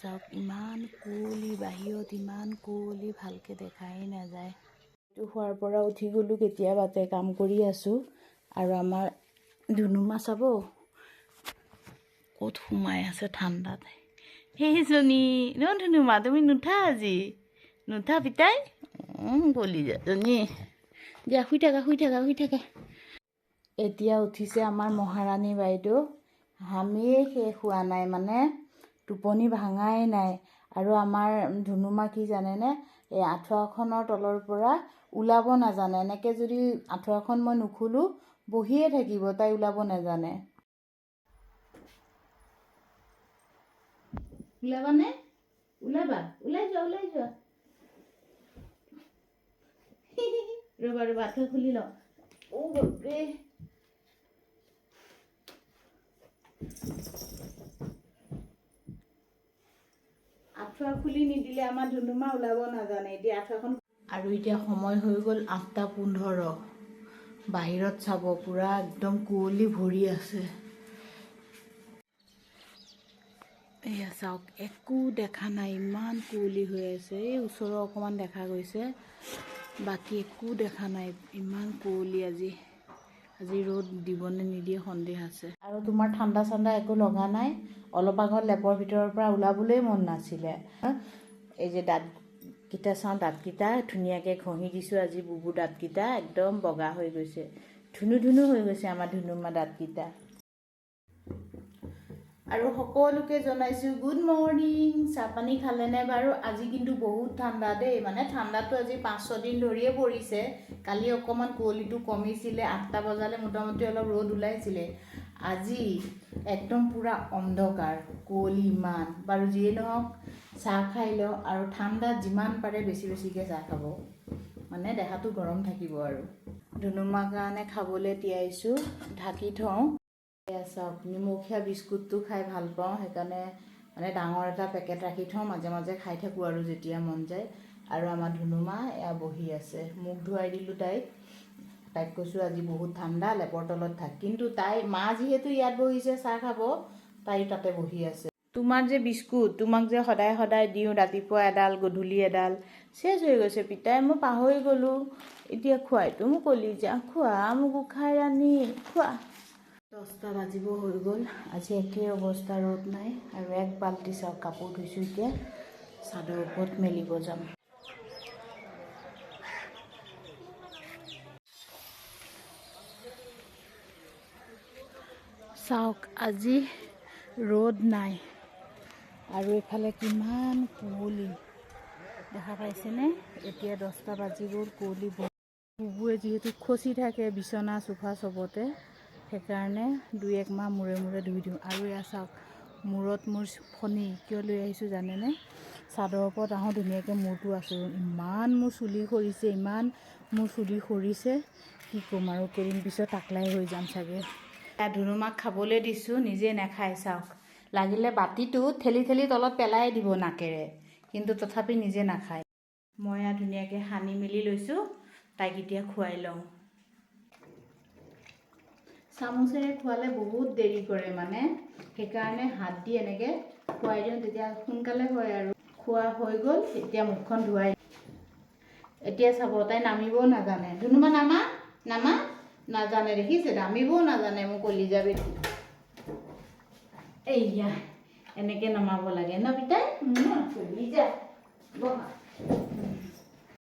চাওক ইমান কুঁৱলী বাহিৰত, ইমান কুঁৱলী ভালকৈ দেখাই নাযায়। শোৱাৰ পৰা উঠি গ'লোঁ কেতিয়াবাতে, কাম কৰি আছোঁ। আৰু আমাৰ ধুনুমা চাব ক'ত সোমাই আছে ঠাণ্ডাত। সেইজনী ন ধুনুমা, তুমি নুঠা আজি? নুঠা পিতাই? গলি যাজনী, দিয়া শুই থাকা শুই থাকা শুই থাকা। এতিয়া উঠিছে আমাৰ মহাৰাণী বাইদেউ। হামিয়ে শেষ হোৱা নাই, মানে টোপনি ভাঙাই নাই। আৰু আমাৰ ধুনুমা কি জানেনে, এই আঁঠুৱাখনৰ তলৰ পৰা ওলাব নাজানে। এনেকৈ যদি আঁঠুৱাখন মই নুখুলোঁ বহিয়ে থাকিব, তাই ওলাব নাজানে। ওলাবানে? ওলাবা, ওলাই যোৱা ওলাই যোৱা। ৰ'বা ৰ'বা, আঁঠুৱা খুলি লওঁ। বাপৰে, আঁঠুৱা খুলি নিদিলে আমাৰ ধুনুমা ওলাব নাজানে। এতিয়া আঁঠুৱাখন আৰু এতিয়া সময় হৈ গ'ল 8:15। বাহিৰত চাব পূৰা একদম কুঁৱলী ভৰি আছে। এয়া চাওক, একো দেখা নাই, ইমান কুঁৱলী হৈ আছে। এই ওচৰৰ অকণমান দেখা গৈছে, বাকী একো দেখা নাই। ইমান কুঁৱলী আজি ৰ'দ দিবনে নিদিয়ে সন্দেহ আছে। আৰু তোমাৰ ঠাণ্ডা চাণ্ডা একো লগা নাই? অলপ আগত লেপৰ ভিতৰৰ পৰা ওলাবলৈ মন নাছিলে। এই যে দাঁতকেইটা চাওঁ, দাঁতকেইটা ধুনীয়াকৈ ঘঁহি দিছোঁ আজি। বুবু দাঁতকেইটা একদম বগা হৈ গৈছে, ধুনু ধুনু হৈ গৈছে আমাৰ ধুনুমা দাঁতকেইটা। আৰু সকলোকে জনাইছোঁ গুড মৰ্ণিং। চাহপানী খালেনে বাৰু? আজি কিন্তু বহুত ঠাণ্ডা দেই, মানে ঠাণ্ডাটো আজি 5-6 দিন ধৰিয়ে পৰিছে। কালি অকণমান কুঁৱলীটো কমিছিলে, 8টা বজালৈ মোটামুটি অলপ ৰ'দ ওলাইছিলে। আজি একদম পূৰা অন্ধকাৰ, কুঁৱলী ইমান। বাৰু যিয়ে নহওক, চাহ খাই লওঁ। আৰু ঠাণ্ডাত যিমান পাৰে বেছি বেছিকৈ চাহ খাব, মানে দেহাটো গৰম থাকিব। আৰু ধুনুমাৰ কাৰণে খাবলৈ তিয়াইছোঁ, ঢাকি থওঁ। চাওক, নিমখীয়া বিস্কুটটো খাই ভাল পাওঁ, সেইকাৰণে মানে ডাঙৰ এটা পেকেট ৰাখি থওঁ, মাজে মাজে খাই থাকোঁ আৰু যেতিয়া মন যায়। আৰু আমাৰ ধুনুমা এয়া বহি আছে, মুখ ধুৱাই দিলোঁ তাইক কৈছোঁ আজি বহুত ঠাণ্ডা, লেপৰ তলত থাক। কিন্তু তাই মা যিহেতু ইয়াত বহিছে চাহ খাব, তাই তাতে বহি আছে। তোমাৰ যে বিস্কুট, তোমাক যে সদায় সদায় দিওঁ, ৰাতিপুৱা এডাল গধূলি এডাল, চেচ হৈ গৈছে পিতাই, মই পাহৰি গ'লোঁ। এতিয়া খোৱাইতো মোক কলি যা, খোৱা মোক উখাই ৰাণী খোৱা। 10টা বাজিব হৈ গ'ল। আজি একেই অৱস্থা, ৰ'দ নাই। আৰু এক বাল্টি চাওক কাপোৰ ধুইছোঁ, এতিয়া চাদৰ ওপৰত মেলিব যাম। চাওক, আজি ৰ'দ নাই আৰু এইফালে কিমান কুঁৱলী দেখা পাইছেনে? এতিয়া 10টা বাজি গ'ল, কুঁৱলী বুবুৱে যিহেতু খচি থাকে বিচনা চোফা চবতে, সেইকাৰণে 2-1 মাহ মূৰে মূৰে ধুই দিওঁ। আৰু এয়া চাওক, মূৰত মোৰ ফণি কিয় লৈ আহিছোঁ জানেনে? চাদৰ ওপৰত আহোঁ ধুনীয়াকৈ মূৰটো আছোঁ, ইমান মোৰ চুলি সৰিছে, ইমান মোৰ চুলি সৰিছে, কি ক'ম আৰু। কেইদিন পিছত টাকলাই হৈ যাম চাগে। ধুনুমাক খাবলৈ দিছোঁ, নিজে নাখায়। চাওক, লাগিলে বাতিটো ঠেলি ঠেলি তলত পেলাই দিব নাকেৰে, কিন্তু তথাপি নিজে নাখায়। মই ধুনীয়াকৈ সানি মেলি লৈছোঁ, তাইক এতিয়া খুৱাই লওঁ। চামুচেৰে খোৱালে বহুত দেৰি কৰে, মানে সেইকাৰণে হাত দি এনেকৈ খুৱাই দিওঁ, তেতিয়া সোনকালে হয়। আৰু খোৱা হৈ গ'ল, এতিয়া মুখখন ধুৱাই। এতিয়া চাব, তাই নামিবও নাজানে। ধুনুমা নামা নামা নাজানে, দেখিছে? নামিবও নাজানে মোৰ কলিজা বেটি। এইয়া এনেকৈ নমাব লাগে ন পিতাই? কলিজা বহা।